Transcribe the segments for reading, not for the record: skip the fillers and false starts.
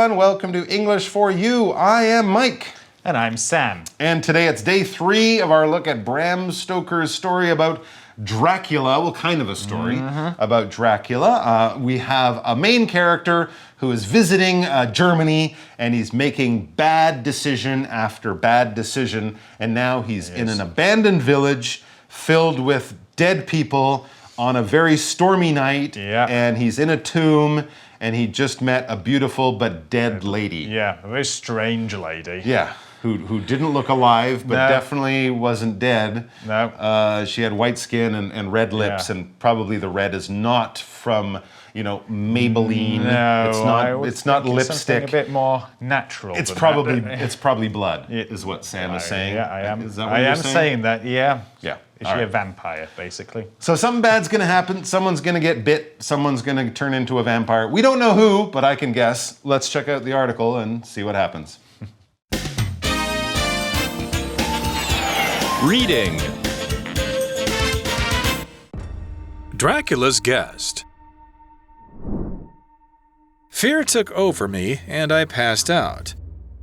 everyone. Welcome to English for You. I am Mike. And I'm Sam. And today it's day 3 of our look at Bram Stoker's story about Dracula. Well, kind of a story about Dracula. We have a main character who is visiting Germany, and he's making bad decision after bad decision. And now he's in an abandoned village filled with dead people on a very stormy night. And he's in a tomb. And he just met a beautiful but dead lady. Yeah, a very strange lady. Yeah, who didn't look alive, but definitely wasn't dead. No. She had white skin and red lips, and probably the red is not from, Maybelline. No, it's not lipstick. Something a bit more natural. It's probably blood, is what Sam is saying. Yeah, I am. Is that what I you're am saying? saying that. Yeah. Yeah. Is she a vampire, basically? So something bad's going to happen. Someone's going to get bit. Someone's going to turn into a vampire. We don't know who, but I can guess. Let's check out the article and see what happens. Reading. Dracula's Guest. Fear took over me, and I passed out.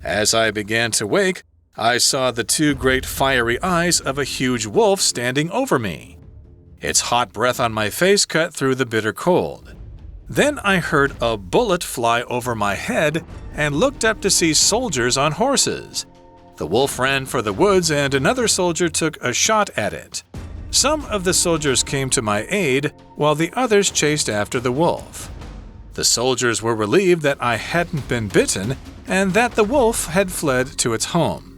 As I began to wake, I saw the 2 great fiery eyes of a huge wolf standing over me. Its hot breath on my face cut through the bitter cold. Then I heard a bullet fly over my head and looked up to see soldiers on horses. The wolf ran for the woods and another soldier took a shot at it. Some of the soldiers came to my aid while the others chased after the wolf. The soldiers were relieved that I hadn't been bitten and that the wolf had fled to its home.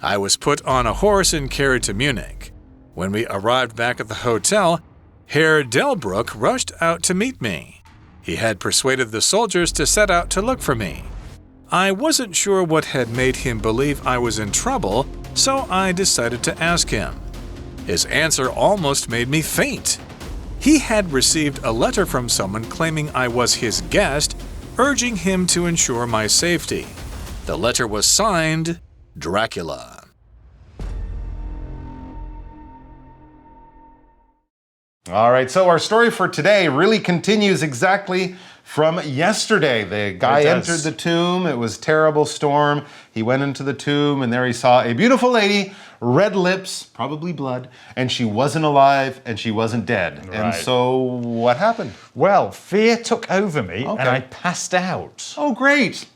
I was put on a horse and carried to Munich. When we arrived back at the hotel, Herr Delbruck rushed out to meet me. He had persuaded the soldiers to set out to look for me. I wasn't sure what had made him believe I was in trouble, so I decided to ask him. His answer almost made me faint. He had received a letter from someone claiming I was his guest, urging him to ensure my safety. The letter was signed Dracula. All right, so our story for today really continues exactly from yesterday. The guy entered the tomb. It was a terrible storm. He went into the tomb, and there he saw a beautiful lady, red lips, probably blood, and she wasn't alive, and she wasn't dead. And so what happened? Well, fear took over me, and I passed out. Oh, great.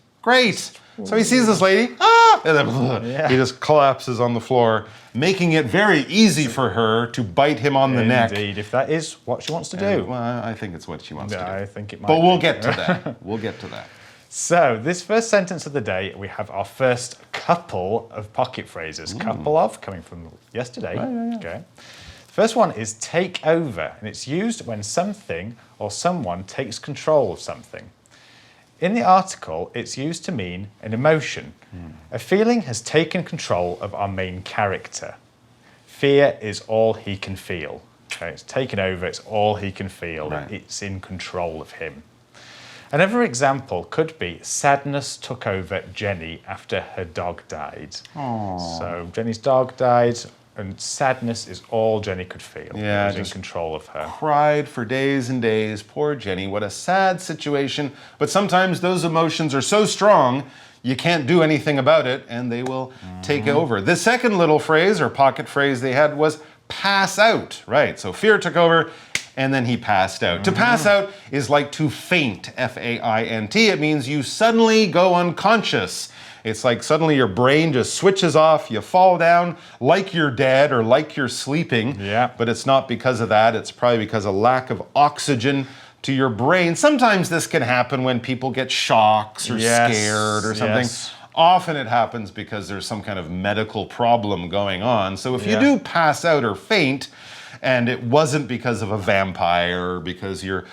So he sees this lady, and then he just collapses on the floor, making it very easy for her to bite him on the neck. Indeed, if that is what she wants to do. Well, I think it's what she wants to do. I think it might But we'll get to that. We'll get to that. So, this first sentence of the day, we have our first couple of pocket phrases. Couple of, coming from yesterday. Okay. The first one is take over, and it's used when something or someone takes control of something. In the article, it's used to mean an emotion. A feeling has taken control of our main character. Fear is all he can feel. Okay, it's taken over, it's all he can feel. It's in control of him. Another example could be sadness took over Jenny after her dog died. Aww. So Jenny's dog died, and sadness is all Jenny could feel. Yeah, it was in control of her. Cried for days and days. Poor Jenny. What a sad situation. But sometimes those emotions are so strong, you can't do anything about it, and they will take over. The second little phrase or pocket phrase they had was pass out. Right. So fear took over, and then he passed out. To pass out is like to faint. F-A-I-N-T. It means you suddenly go unconscious. It's like suddenly your brain just switches off, you fall down like you're dead or like you're sleeping. But it's not because of that, it's probably because of lack of oxygen to your brain. Sometimes this can happen when people get shocks or scared or something. Often it happens because there's some kind of medical problem going on. So if you do pass out or faint, and it wasn't because of a vampire, or because your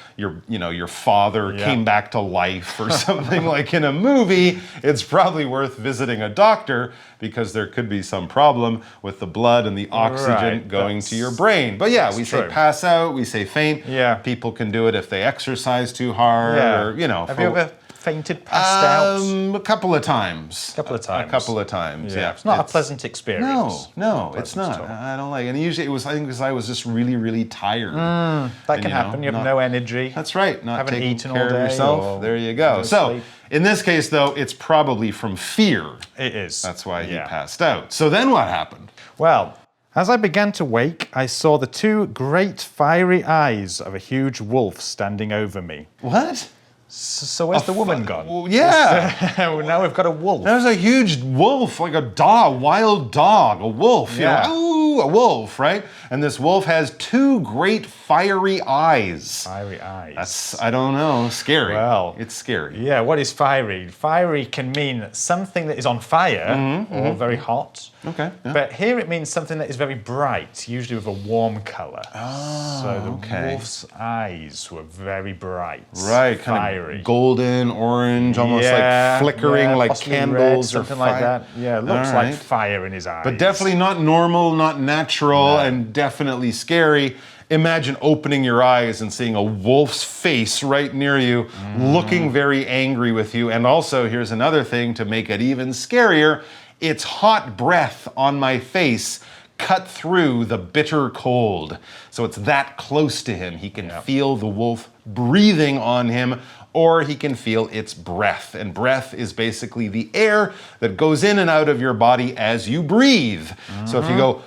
father came back to life or something like in a movie, it's probably worth visiting a doctor because there could be some problem with the blood and the oxygen going to your brain. But yeah, we say pass out, we say faint. People can do it if they exercise too hard or, Have you ever fainted, passed out? A couple of times. A couple of times. A couple of times, yeah. It's not a pleasant experience. No, it's not. I don't like it. And usually I think because I was just really, really tired. That can happen. You have no energy. That's right. Not haven't taking eaten care all day of yourself. or There you go. So, sleep. in this case, though, it's probably from fear. It is. That's why he passed out. So then what happened? Well, as I began to wake, I saw the two great fiery eyes of a huge wolf standing over me. What? So where's the woman gone? Well, yeah. Now we've got a wolf. There's a huge wolf, like a dog, wild dog, a wolf. Yeah. You know, ooh, a wolf, right? And this wolf has two great fiery eyes. Fiery eyes. That's, I don't know, scary. Well, it's scary. Yeah, what is fiery? Fiery can mean something that is on fire or very hot. Okay. Yeah. But here it means something that is very bright, usually with a warm colour. Oh, so the okay. wolf's eyes were very bright. Right, fiery. Kind of golden, orange, almost like flickering, like candles red, or something like that. Yeah, it looks All like right. fire in his eyes. But definitely not normal, not natural, and definitely scary. Imagine opening your eyes and seeing a wolf's face right near you, looking very angry with you. And also, here's another thing to make it even scarier. Its hot breath on my face cut through the bitter cold. So it's that close to him. He can feel the wolf breathing on him, or he can feel its breath. And breath is basically the air that goes in and out of your body as you breathe. So if you go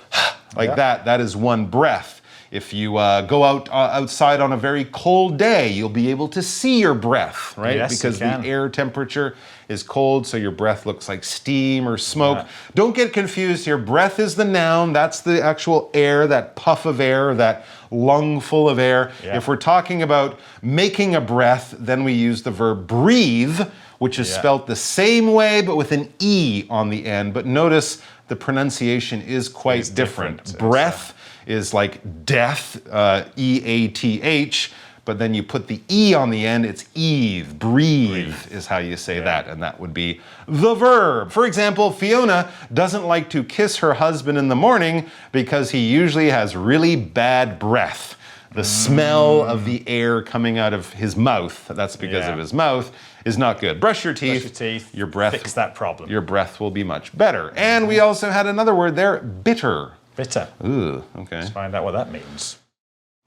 like that, that is one breath. If you go outside on a very cold day, you'll be able to see your breath, right? Yes, because you can. the air temperature is cold, so your breath looks like steam or smoke. Yeah. Don't get confused here. Breath is the noun. That's the actual air, that puff of air, that lung full of air. Yeah. If we're talking about making a breath, then we use the verb breathe, which is spelt the same way, but with an E on the end. But notice the pronunciation is quite different. Breath is like death, E-A-T-H, but then you put the E on the end, it's Eve, breathe is how you say that, and that would be the verb. For example, Fiona doesn't like to kiss her husband in the morning because he usually has really bad breath. The smell of the air coming out of his mouth, that's because of his mouth, is not good. Brush your teeth, your breath, fix that problem. Your breath will be much better. And we also had another word there, bitter. Bitter. Ooh, okay. Let's find out what that means.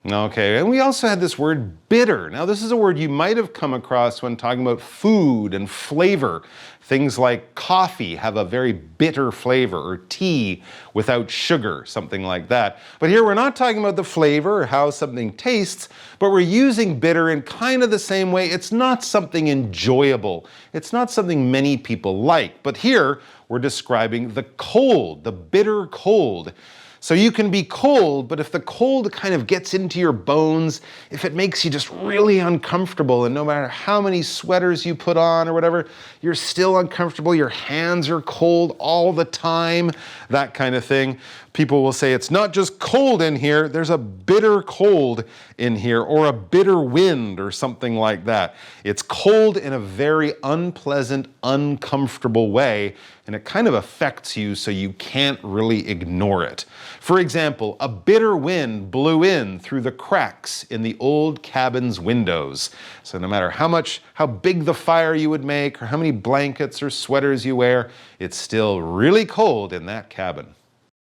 Okay, and we also had this word bitter. Now, this is a word you might have come across when talking about food and flavor. Things like coffee have a very bitter flavor, or tea without sugar, something like that. But here we're not talking about the flavor or how something tastes, but we're using bitter in kind of the same way. It's not something enjoyable. It's not something many people like. But here we're describing the cold, the bitter cold. So you can be cold, but if the cold kind of gets into your bones, if it makes you just really uncomfortable, and no matter how many sweaters you put on or whatever, you're still uncomfortable, your hands are cold all the time, that kind of thing. People will say it's not just cold in here, there's a bitter cold in here, or a bitter wind, or something like that. It's cold in a very unpleasant, uncomfortable way, and it kind of affects you so you can't really ignore it. For example, a bitter wind blew in through the cracks in the old cabin's windows. So no matter how big the fire you would make, or how many blankets or sweaters you wear, it's still really cold in that cabin.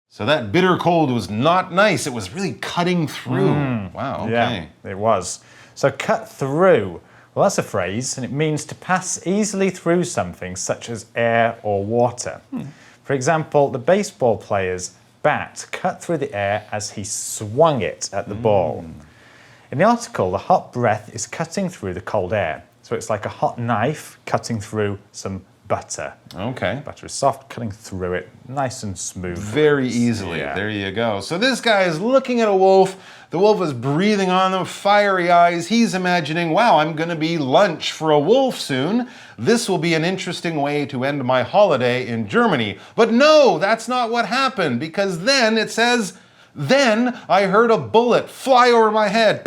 So that bitter cold was not nice. It was really cutting through. Wow, okay. Yeah, it was. So cut through. Well, that's a phrase, and it means to pass easily through something such as air or water. For example, the baseball player's bat cut through the air as he swung it at the ball. In the article, the hot breath is cutting through the cold air. So it's like a hot knife cutting through some butter. Okay. Butter is soft, cutting through it, nice and smooth. Very easily. Yeah. There you go. So this guy is looking at a wolf. The wolf is breathing on them, fiery eyes. He's imagining, wow, I'm going to be lunch for a wolf soon. This will be an interesting way to end my holiday in Germany. But no, that's not what happened, because then it says Then I heard a bullet fly over my head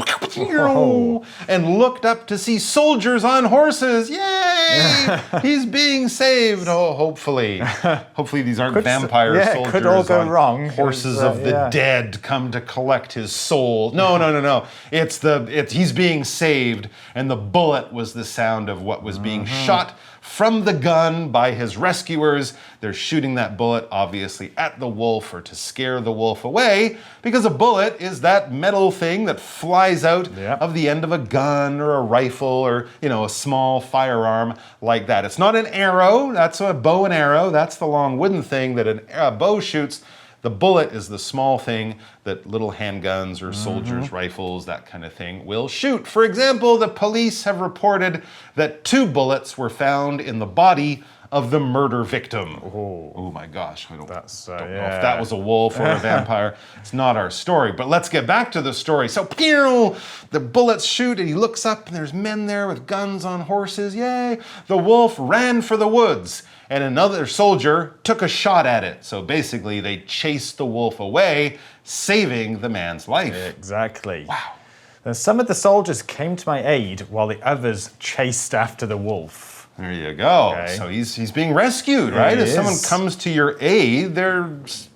and looked up to see soldiers on horses. Yay! He's being saved. Oh, hopefully. Hopefully these aren't vampire soldiers could all go on wrong. horses of the dead come to collect his soul. No. It's he's being saved, and the bullet was the sound of what was being shot from the gun by his rescuers. They're shooting that bullet, obviously, at the wolf or to scare the wolf away, because a bullet is that metal thing that flies out of the end of a gun or a rifle or, a small firearm like that. It's not an arrow. That's a bow and arrow. That's the long wooden thing that a bow shoots. The bullet is the small thing that little handguns or soldiers' rifles, that kind of thing, will shoot. For example, the police have reported that 2 bullets were found in the body of the murder victim. Oh my gosh, I don't know if that was a wolf or a vampire. It's not our story, but let's get back to the story. So, the bullets shoot and he looks up and there's men there with guns on horses. Yay! The wolf ran for the woods and another soldier took a shot at it. So basically they chased the wolf away, saving the man's life. Exactly. Wow. Then some of the soldiers came to my aid while the others chased after the wolf. There you go. Okay. So he's being rescued, right? If someone comes to your aid, they're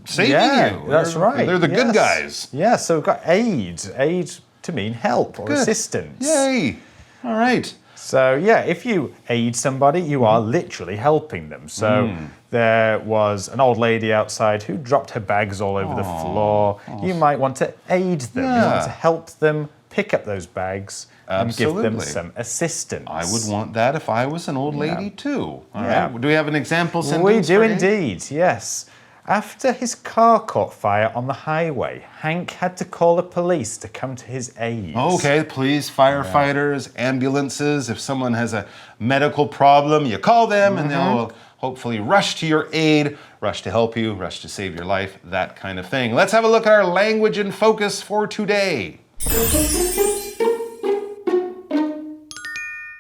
saving you. That's right. They're the good guys. Yeah, so we've got aid. Aid to mean help or assistance. Yay. All right. So if you aid somebody, you are literally helping them. So there was an old lady outside who dropped her bags all over the floor. You might want to aid them. You want to help them pick up those bags and give them some assistance. I would want that if I was an old lady too. All right. Do we have an example sentence? We do indeed, yes. After his car caught fire on the highway, Hank had to call the police to come to his aid. Okay, police, firefighters, ambulances. If someone has a medical problem, you call them and they'll hopefully rush to your aid, rush to help you, rush to save your life, that kind of thing. Let's have a look at our language in focus for today.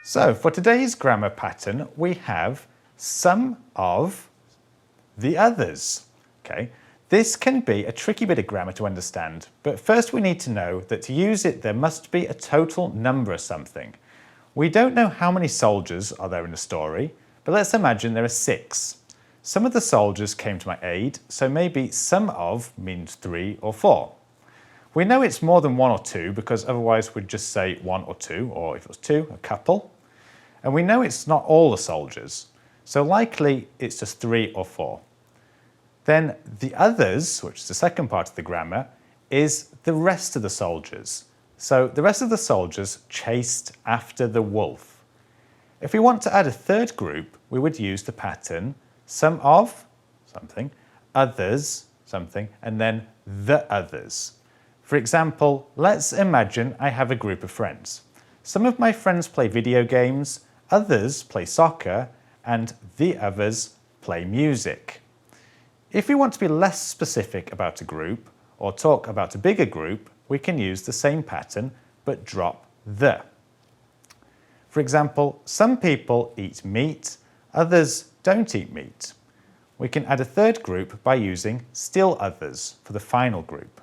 So, for today's grammar pattern, we have some of the others. Okay, this can be a tricky bit of grammar to understand, but first we need to know that to use it there must be a total number of something. We don't know how many soldiers are there in the story, but let's imagine there are 6. Some of the soldiers came to my aid, so maybe some of means 3 or 4. We know it's more than 1 or 2 because otherwise we'd just say 1 or 2, or if it was 2, a couple. And we know it's not all the soldiers, so likely it's just 3 or 4. Then the others, which is the second part of the grammar, is the rest of the soldiers. So the rest of the soldiers chased after the wolf. If we want to add a third group, we would use the pattern some of something, others something, and then the others. For example, let's imagine I have a group of friends. Some of my friends play video games, others play soccer, and the others play music. If we want to be less specific about a group or talk about a bigger group, we can use the same pattern but drop the. For example, some people eat meat, others don't eat meat. We can add a third group by using still others for the final group.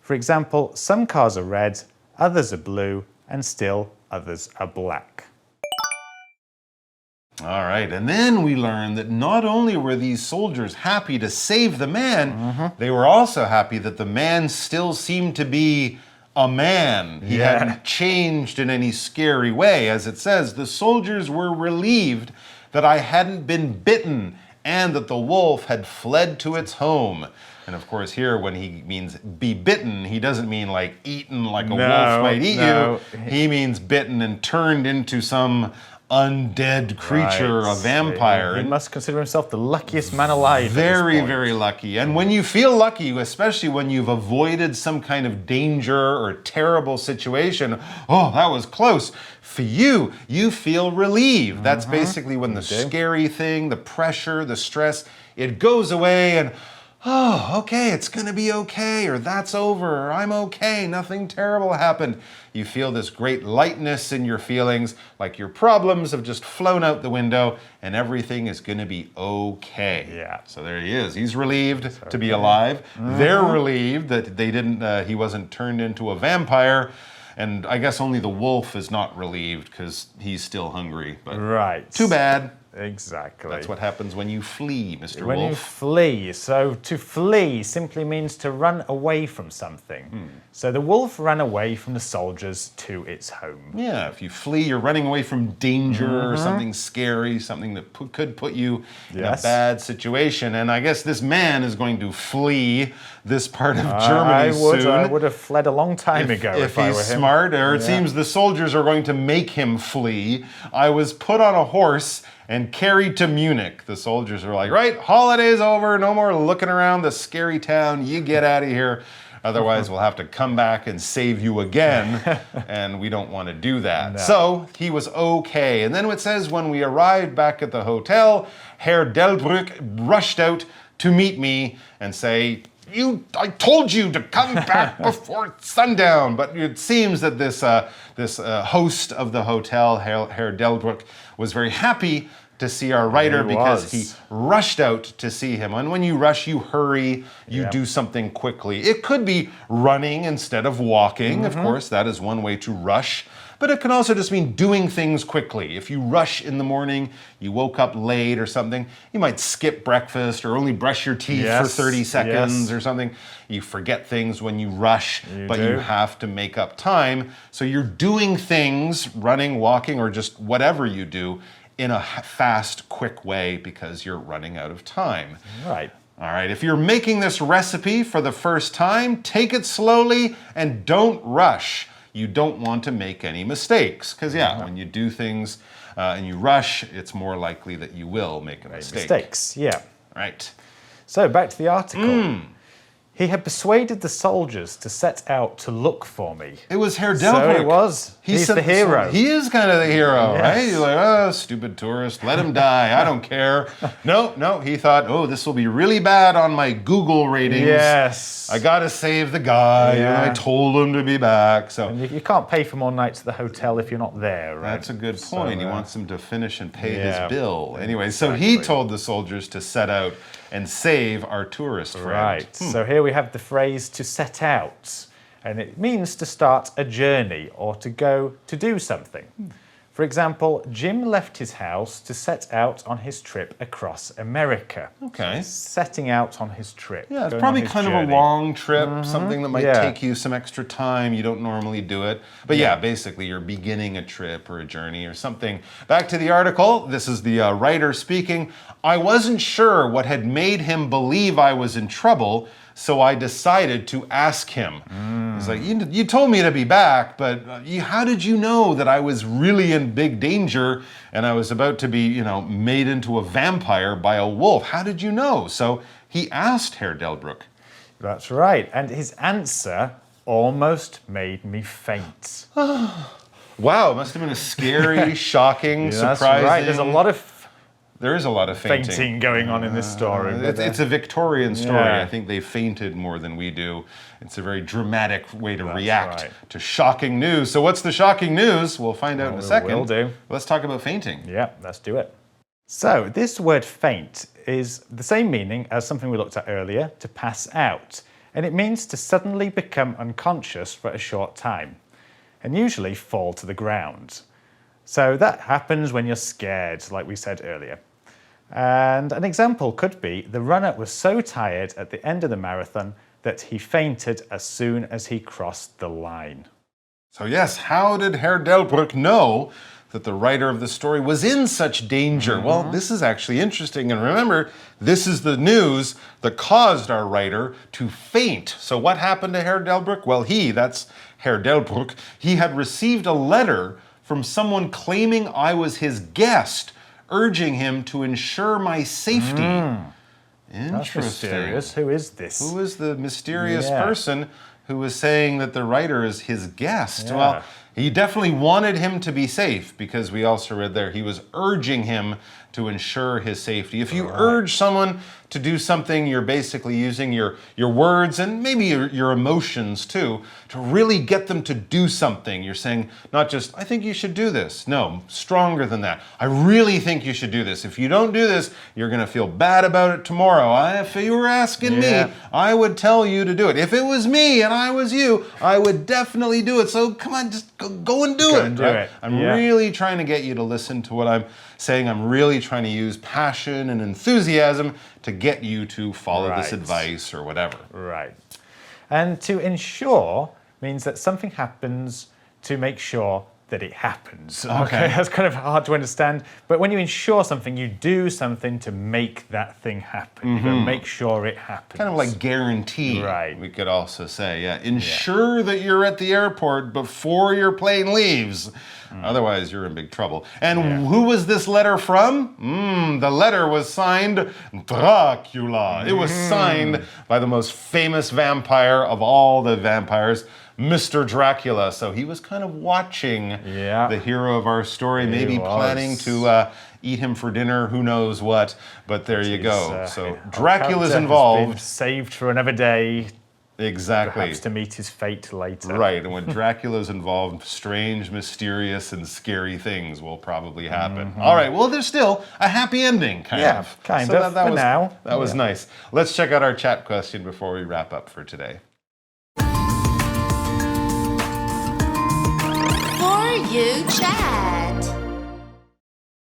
For example, some cars are red, others are blue, and still others are black. All right, and then we learned that not only were these soldiers happy to save the man, they were also happy that the man still seemed to be a man. He hadn't changed in any scary way. As it says, the soldiers were relieved that I hadn't been bitten and that the wolf had fled to its home. And of course here, when he means be bitten, he doesn't mean like eaten like a wolf might eat you. He means bitten and turned into some undead creature, a vampire. He must consider himself the luckiest man alive. Very, very lucky. And when you feel lucky, especially when you've avoided some kind of danger or terrible situation, oh, that was close. For you, you feel relieved. That's basically when the scary thing, the pressure, the stress, it goes away and oh, okay, it's going to be okay, or that's over, or I'm okay, nothing terrible happened. You feel this great lightness in your feelings, like your problems have just flown out the window and everything is going to be okay. Yeah. So there he is. He's relieved to be alive. They're relieved that he wasn't turned into a vampire. And I guess only the wolf is not relieved because he's still hungry. But right. Too bad. Exactly. That's what happens when you flee, Mr. When Wolf. you flee. So to flee simply means to run away from something. So the wolf ran away from the soldiers to its home. Yeah, if you flee, you're running away from danger or something scary, something that could put you in a bad situation. And I guess this man is going to flee this part of Germany soon. I would have fled a long time ago if I were him. If he's smart, or it seems the soldiers are going to make him flee. I was put on a horse and carried to Munich. The soldiers are like, right, holiday's over, no more looking around the scary town, you get out of here. Otherwise, we'll have to come back and save you again, and we don't want to do that. No. So he was okay. And then it says, when we arrived back at the hotel, Herr Delbrück rushed out to meet me and say, I told you to come back before sundown. But it seems that this host of the hotel, Herr Delbrück, was very happy to see our writer because he rushed out to see him. And when you rush, you hurry, you do something quickly. It could be running instead of walking. Of course, that is one way to rush. But it can also just mean doing things quickly. If you rush in the morning, you woke up late or something, you might skip breakfast or only brush your teeth for 30 seconds or something. You forget things when you rush, but you have to make up time. So you're doing things, running, walking, or just whatever you do, in a fast, quick way because you're running out of time. Right. All right, if you're making this recipe for the first time, take it slowly and don't rush. You don't want to make any mistakes because, when you do things and you rush, it's more likely that you will make a mistake. Mistakes, yeah. Right. So back to the article. He had persuaded the soldiers to set out to look for me. It was Herr Delbrück. So it was. He's the hero. He is kind of the hero, right? He's like, oh, stupid tourist, let him die. I don't care. No, he thought, oh, this will be really bad on my Google ratings. Yes. I got to save the guy. And I told him to be back. So and you can't pay for more nights at the hotel if you're not there, right? That's a good point. He wants him to finish and pay his bill. Anyway, so he told the soldiers to set out and save our tourist friend. Right. So here we have the phrase to set out, and it means to start a journey or to go to do something. For example, Jim left his house to set out on his trip across America. Okay. So setting out on his trip. Yeah, it's probably kind of a long trip, something that might take you some extra time. You don't normally do it. But basically you're beginning a trip or a journey or something. Back to the article. This is the writer speaking. I wasn't sure what had made him believe I was in trouble, so I decided to ask him. He's like, you told me to be back, but how did you know that I was really in big danger and I was about to be, made into a vampire by a wolf? How did you know? So he asked Herr Delbrück. That's right. And his answer almost made me faint. Wow, it must have been a scary, shocking, surprising. That's right. There is a lot of fainting going on in this story. It's a Victorian story. I think they fainted more than we do. It's a very dramatic way to react to shocking news. So what's the shocking news? We'll find out in a second. Will do. Let's talk about fainting. Yeah, let's do it. So this word faint is the same meaning as something we looked at earlier, to pass out. And it means to suddenly become unconscious for a short time, and usually fall to the ground. So that happens when you're scared, like we said earlier. And an example could be the runner was so tired at the end of the marathon that he fainted as soon as he crossed the line. So yes, how did Herr Delbrück know that the writer of the story was in such danger? Well, this is actually interesting. And remember, this is the news that caused our writer to faint. So what happened to Herr Delbrück? Well, that's Herr Delbrück. He had received a letter from someone claiming I was his guest, urging him to ensure my safety. Interesting. That's mysterious. Who is this? Who is the mysterious person who is saying that the writer is his guest? Well, He definitely wanted him to be safe because we also read there he was urging him to ensure his safety. If you urge someone to do something, you're basically using your words and maybe your emotions too to really get them to do something. You're saying not just, I think you should do this. No, stronger than that. I really think you should do this. If you don't do this, you're going to feel bad about it tomorrow. If you were asking me, I would tell you to do it. If it was me and I was you, I would definitely do it. So come on, just go and do it. I'm really trying to get you to listen to what I'm saying. I'm really trying to use passion and enthusiasm to get you to follow this advice or whatever. Right. And to ensure means that something happens to make sure that it happens. Okay, that's kind of hard to understand. But when you ensure something, you do something to make that thing happen. You gotta make sure it happens. Kind of like guarantee, right? We could also say, ensure that you're at the airport before your plane leaves. Otherwise, you're in big trouble. And who was this letter from? The letter was signed Dracula. It was signed by the most famous vampire of all the vampires, Mr. Dracula. So he was kind of watching the hero of our story, maybe planning to eat him for dinner, who knows what. But there you go. So Dracula's involved. Been saved for another day. Exactly. Perhaps to meet his fate later. Right, and when Dracula's involved, strange, mysterious, and scary things will probably happen. All right, well, there's still a happy ending, kind of. Kind of, for now. That was nice. Let's check out our chat question before we wrap up for today. For You Chat.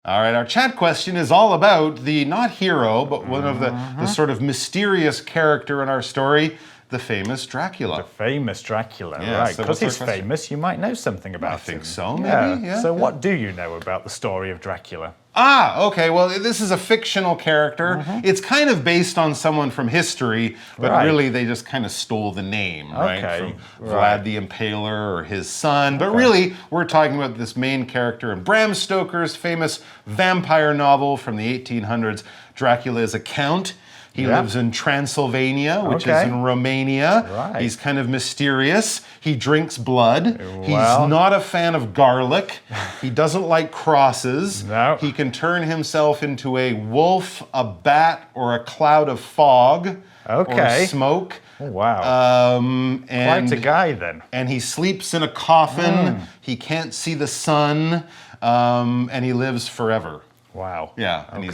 All right, our chat question is all about the, not hero, but one of the sort of mysterious character in our story, the famous Dracula. The famous Dracula, right. Because he's famous, you might know something about him. I think so, maybe. So what do you know about the story of Dracula? Okay, well, this is a fictional character. It's kind of based on someone from history, but really they just kind of stole the name, right? From Vlad the Impaler or his son. But really, we're talking about this main character in Bram Stoker's famous vampire novel from the 1800s. Dracula is a count. He lives in Transylvania, which is in Romania. He's kind of mysterious. He drinks blood. He's not a fan of garlic. He doesn't like crosses. He can turn himself into a wolf, a bat, or a cloud of fog or smoke. And quite a guy then. And he sleeps in a coffin. He can't see the sun, and he lives forever. Wow. Yeah, and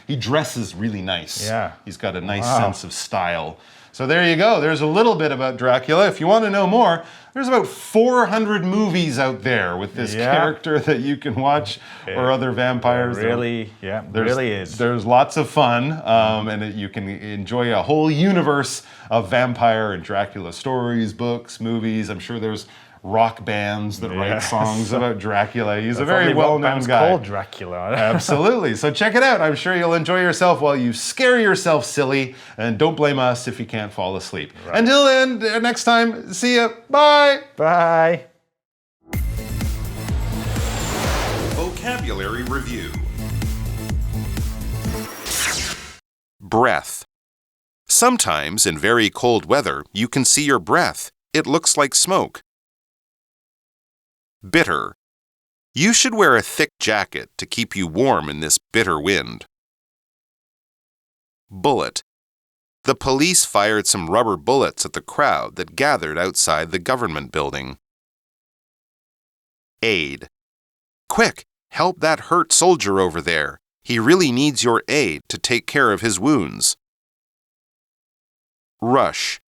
he dresses really nice. Yeah. He's got a nice sense of style. So there you go. There's a little bit about Dracula. If you want to know more, there's about 400 movies out there with this character that you can watch or other vampires. Really is. There's lots of fun, and you can enjoy a whole universe of vampire and Dracula stories, books, movies. I'm sure there's rock bands that write songs about Dracula. He's a very well-known guy. Called Dracula. Absolutely. So check it out. I'm sure you'll enjoy yourself while you scare yourself silly. And don't blame us if you can't fall asleep. Until then, next time, see ya. Bye. Bye. Vocabulary Review. Breath. Sometimes in very cold weather, you can see your breath. It looks like smoke. Bitter. You should wear a thick jacket to keep you warm in this bitter wind. Bullet. The police fired some rubber bullets at the crowd that gathered outside the government building. Aid. Quick, help that hurt soldier over there. He really needs your aid to take care of his wounds. Rush.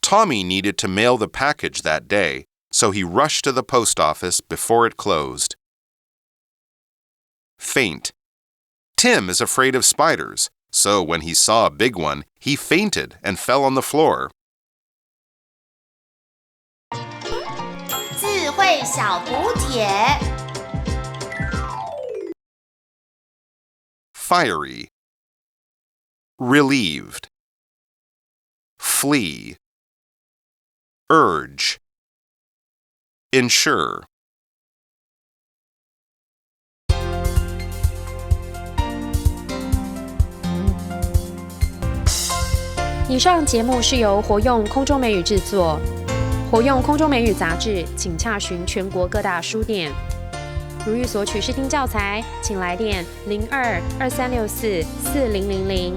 Tommy needed to mail the package that day, so he rushed to the post office before it closed. Faint. Tim is afraid of spiders, so when he saw a big one, he fainted and fell on the floor. 智慧小补帖 Fiery. Relieved. Flee. Urge. Ensure. 以上节目是由活用空中美语制作，活用空中美语杂志，请洽询全国各大书店。如欲索取试听教材，请来电02-2364-4000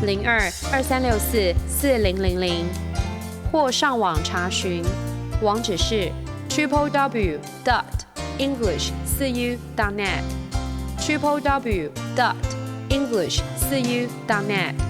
02-2364-4000，或上网查询，网址是 www.english4u.net www.english4u.net